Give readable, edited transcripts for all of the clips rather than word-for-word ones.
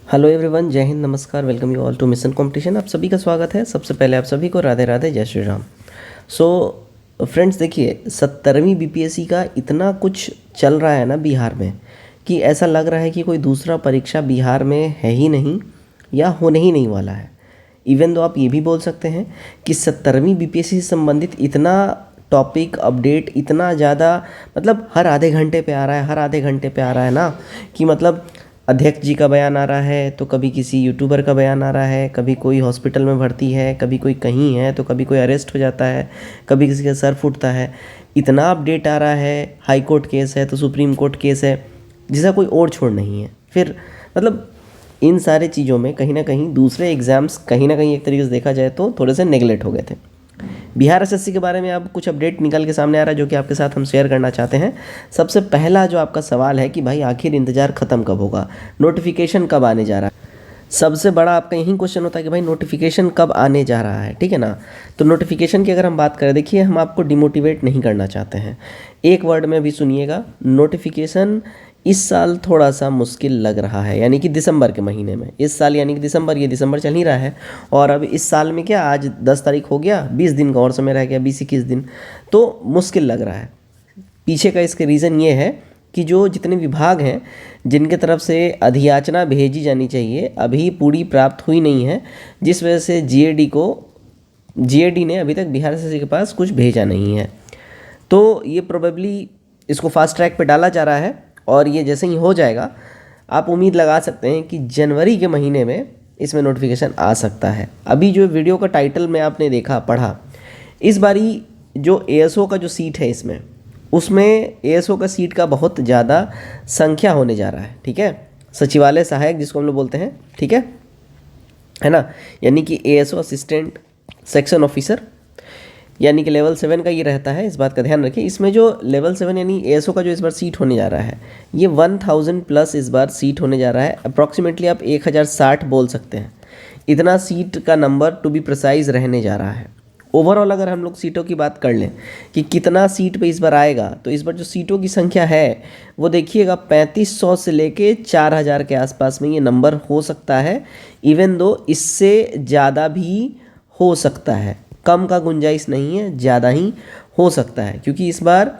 Hello everyone, जय हिंद, नमस्कार, welcome you all to mission competition. आप सभी का स्वागत है। सबसे पहले आप सभी को राधे राधे, जय श्री राम। फ्रेंड्स, देखिए 70वीं बीपीएससी का इतना कुछ चल रहा है ना बिहार में कि ऐसा लग रहा है कि कोई दूसरा परीक्षा बिहार में है ही नहीं या होने ही नहीं वाला है। इवन तो आप ये भी बोल सकते हैं कि 70वीं बीपीएससी से संबंधित इतना टॉपिक अपडेट इतना ज़्यादा, मतलब हर आधे घंटे पे आ रहा है, हर आधे घंटे पे आ रहा है ना, कि मतलब अध्यक्ष जी का बयान आ रहा है तो कभी किसी यूट्यूबर का बयान आ रहा है, कभी कोई हॉस्पिटल में भर्ती है, कभी कोई कहीं है तो कभी कोई अरेस्ट हो जाता है, कभी किसी का सर फूटता है। इतना अपडेट आ रहा है, हाई कोर्ट केस है तो सुप्रीम कोर्ट केस है, जिसका कोई ओर छोड़ नहीं है। फिर मतलब इन सारे चीज़ों में कहीं ना कहीं दूसरे एग्ज़ाम्स कहीं ना कहीं एक तरीके से देखा जाए तो थोड़े से नेगलेक्ट हो गए थे। बिहार एसएससी के बारे में अब कुछ अपडेट निकल के सामने आ रहा है जो कि आपके साथ हम शेयर करना चाहते हैं। सबसे पहला जो आपका सवाल है कि भाई आखिर इंतज़ार ख़त्म कब होगा, नोटिफिकेशन कब आने जा रहा है। सबसे बड़ा आपका यही क्वेश्चन होता है कि भाई नोटिफिकेशन कब आने जा रहा है, ठीक है ना। तो नोटिफिकेशन की अगर हम बात करें, देखिए हम आपको डिमोटिवेट नहीं करना चाहते हैं। एक वर्ड में भी सुनिएगा, नोटिफिकेशन इस साल थोड़ा सा मुश्किल लग रहा है, यानी कि दिसंबर के महीने में। इस साल यानी कि दिसंबर, ये दिसंबर चल ही रहा है और अब इस साल में क्या, आज 10 तारीख हो गया, 20 दिन का और समय रह गया, 20-21 दिन, तो मुश्किल लग रहा है। पीछे का इसके रीज़न ये है कि जो जितने विभाग हैं जिनके तरफ से अधियाचना भेजी जानी चाहिए अभी पूरी प्राप्त हुई नहीं है, जिस वजह से जीएडी ने अभी तक बिहार एसएससी के पास कुछ भेजा नहीं है। तो ये प्रोबेबली इसको फास्ट ट्रैक पे डाला जा रहा है और ये जैसे ही हो जाएगा आप उम्मीद लगा सकते हैं कि जनवरी के महीने में इसमें नोटिफिकेशन आ सकता है। अभी जो वीडियो का टाइटल में आपने देखा, पढ़ा, इस बारी जो एएसओ का जो सीट है उसमें एएसओ का सीट का बहुत ज़्यादा संख्या होने जा रहा है, ठीक है। सचिवालय सहायक जिसको हम लोग बोलते हैं, ठीक है ना, यानी कि एएसओ असिस्टेंट सेक्शन ऑफिसर, यानी कि लेवल 7 का ये रहता है। इस बात का ध्यान रखिए। इसमें जो लेवल 7 यानी एएसओ का जो इस बार सीट होने जा रहा है, ये 1000 प्लस इस बार सीट होने जा रहा है। अप्रॉक्सीमेटली आप 1060 बोल सकते हैं, इतना सीट का नंबर टू बी प्रिसाइज रहने जा रहा है। ओवरऑल अगर हम लोग सीटों की बात कर लें कि कितना सीट पे इस बार आएगा, तो इस बार जो सीटों की संख्या है वो देखिएगा 3500 से लेके 4000 के आसपास में ये नंबर हो सकता है। इवन दो इससे ज़्यादा भी हो सकता है, कम का गुंजाइश नहीं है, ज़्यादा ही हो सकता है। क्योंकि इस बार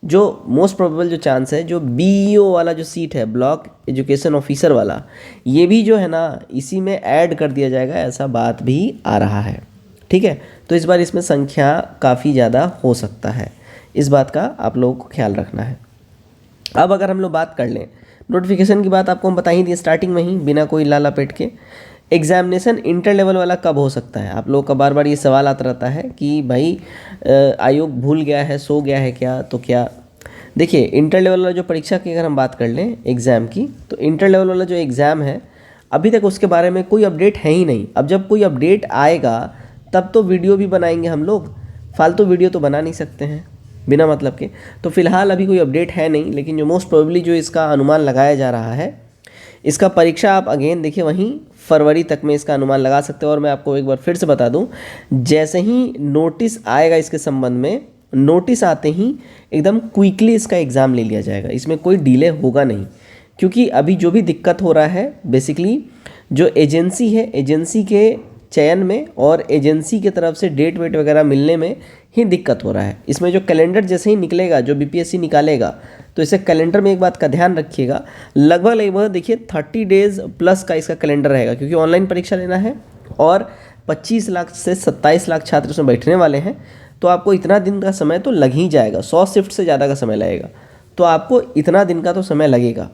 जो मोस्ट प्रोबेबल जो चांस है, जो बीईओ वाला जो सीट है, ब्लॉक एजुकेशन ऑफिसर वाला, ये भी जो है ना इसी में ऐड कर दिया जाएगा, ऐसा बात भी आ रहा है, ठीक है। तो इस बार इसमें संख्या काफ़ी ज़्यादा हो सकता है, इस बात का आप लोगों को ख्याल रखना है। अब अगर हम लोग बात कर लें नोटिफिकेशन की, बात आपको हम बता ही दिए स्टार्टिंग में ही बिना कोई लाला पेट के। एग्जामिनेशन इंटर लेवल वाला कब हो सकता है, आप लोगों का बार बार ये सवाल आता रहता है कि भाई आयोग भूल गया है, सो गया है क्या, तो क्या। देखिए इंटर लेवल वाला जो परीक्षा की अगर हम बात कर लें एग्ज़ाम की, तो इंटर लेवल वाला जो एग्ज़ाम है अभी तक उसके बारे में कोई अपडेट है ही नहीं। अब जब कोई अपडेट आएगा तब तो वीडियो भी बनाएंगे हम लोग, फालतू वीडियो तो बना नहीं सकते हैं बिना मतलब के। तो फिलहाल अभी कोई अपडेट है नहीं, लेकिन जो मोस्ट प्रोबेबली जो इसका अनुमान लगाया जा रहा है, इसका परीक्षा आप अगेन देखिए वहीं फरवरी तक में इसका अनुमान लगा सकते हो। और मैं आपको एक बार फिर से बता दूं, जैसे ही नोटिस आएगा इसके संबंध में, नोटिस आते ही एकदम क्विकली इसका एग्ज़ाम ले लिया जाएगा, इसमें कोई डिले होगा नहीं। क्योंकि अभी जो भी दिक्कत हो रहा है बेसिकली जो एजेंसी है, एजेंसी के चयन में और एजेंसी की तरफ से डेट वेट वगैरह मिलने में ही दिक्कत हो रहा है। इसमें जो कैलेंडर जैसे ही निकलेगा, जो बीपीएससी निकालेगा, तो इसे कैलेंडर में एक बात का ध्यान रखिएगा, लगभग देखिए 30 डेज़ प्लस का इसका कैलेंडर रहेगा। क्योंकि ऑनलाइन परीक्षा लेना है और 25 लाख से 27 लाख छात्र उसमें बैठने वाले हैं, तो आपको इतना दिन का समय तो लग ही जाएगा। 100 शिफ्ट से ज़्यादा का समय लगेगा, तो आपको इतना दिन का तो समय लगेगा।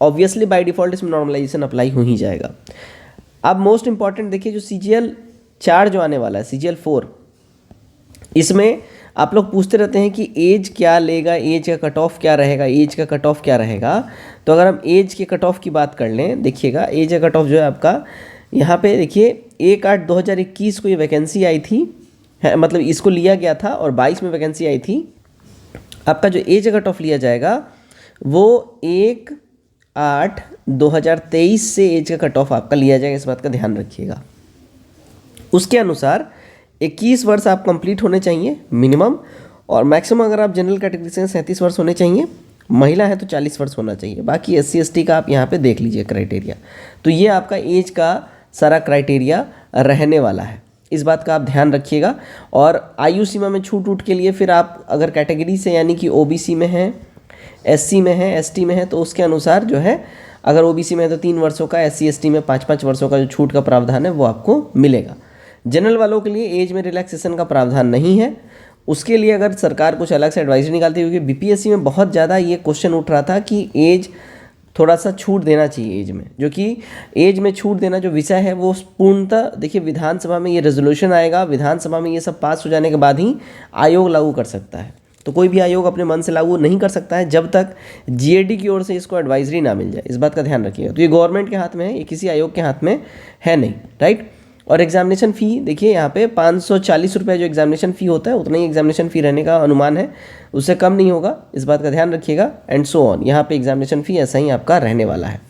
ऑब्वियसली बाय डिफ़ॉल्ट इसमें नॉर्मलाइजेशन अप्लाई हो ही जाएगा। अब मोस्ट इंपॉर्टेंट देखिए, जो CGL 4 जो आने वाला है, CGL 4, इसमें आप लोग पूछते रहते हैं कि एज क्या लेगा, एज का कट ऑफ क्या रहेगा, एज का कट ऑफ क्या रहेगा। तो अगर हम एज के कट ऑफ की बात कर लें, देखिएगा एज का कट ऑफ जो है आपका यहाँ पे देखिए 1/8/2021 को ये वैकेंसी आई थी, मतलब इसको लिया गया था और 22 में वैकेंसी आई थी। आपका जो एज कट ऑफ लिया जाएगा वो 1/8/2023 से एज का कट ऑफ आपका लिया जाएगा, इस बात का ध्यान रखिएगा। उसके अनुसार 21 वर्ष आप कंप्लीट होने चाहिए मिनिमम, और मैक्सिमम अगर आप जनरल कैटेगरी से 37 वर्ष होने चाहिए, महिला है तो 40 वर्ष होना चाहिए। बाकी SC ST का आप यहाँ पे देख लीजिए क्राइटेरिया। तो ये आपका एज का सारा क्राइटेरिया रहने वाला है, इस बात का आप ध्यान रखिएगा। और आयु सीमा में छूट के लिए फिर आप अगर कैटेगरी से यानी कि OBC में हैं, SC में है, ST में है, तो उसके अनुसार जो है, अगर OBC में है तो 3 वर्षों का, SC ST में 5-5 वर्षों का जो छूट का प्रावधान है वो आपको मिलेगा। जनरल वालों के लिए एज में रिलैक्सेशन का प्रावधान नहीं है। उसके लिए अगर सरकार कुछ अलग से एडवाइजरी निकालती है, क्योंकि BPSC में बहुत ज़्यादा ये क्वेश्चन उठ रहा था कि एज थोड़ा सा छूट देना चाहिए एज में, जो कि एज में छूट देना जो विषय है वो पूर्णतः देखिए विधानसभा में ये रेजोल्यूशन आएगा, विधानसभा में ये सब पास हो जाने के बाद ही आयोग लागू कर सकता है। तो कोई भी आयोग अपने मन से लागू नहीं कर सकता है जब तक GAD की ओर से इसको एडवाइजरी ना मिल जाए, इस बात का ध्यान रखिएगा। तो ये गवर्नमेंट के हाथ में है, ये किसी आयोग के हाथ में है नहीं, राइट। और एग्जामिनेशन फ़ी देखिए यहाँ पे 540 रुपये जो एग्जामिनेशन फ़ी होता है उतना ही एग्जामिनेशन फ़ी रहने का अनुमान है, उससे कम नहीं होगा, इस बात का ध्यान रखिएगा। एंड सो ऑन, यहाँ पे एग्जामिनेशन फ़ी ऐसा ही आपका रहने वाला है।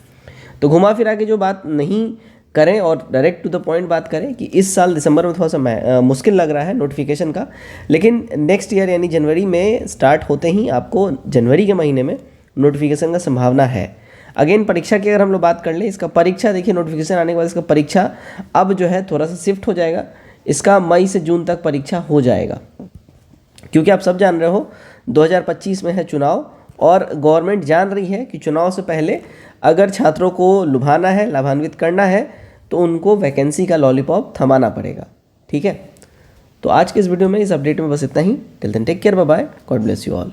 तो घुमा फिरा के जो बात नहीं करें और डायरेक्ट टू द पॉइंट बात करें कि इस साल दिसंबर में थोड़ा सा मुश्किल लग रहा है नोटिफिकेशन का, लेकिन नेक्स्ट ईयर यानी जनवरी में स्टार्ट होते ही आपको जनवरी के महीने में नोटिफिकेशन का संभावना है। अगेन परीक्षा की अगर हम लोग बात कर ले, इसका परीक्षा देखिए नोटिफिकेशन आने के बाद इसका परीक्षा अब जो है थोड़ा सा शिफ्ट हो जाएगा, इसका मई से जून तक परीक्षा हो जाएगा, क्योंकि आप सब जान रहे हो 2025 में है चुनाव, और गवर्नमेंट जान रही है कि चुनाव से पहले अगर छात्रों को लुभाना है, लाभान्वित करना है, तो उनको वैकेंसी का लॉलीपॉप थमाना पड़ेगा, ठीक है। तो आज के इस वीडियो में, इस अपडेट में बस इतना ही। Till then take care, bye bye, God bless you all.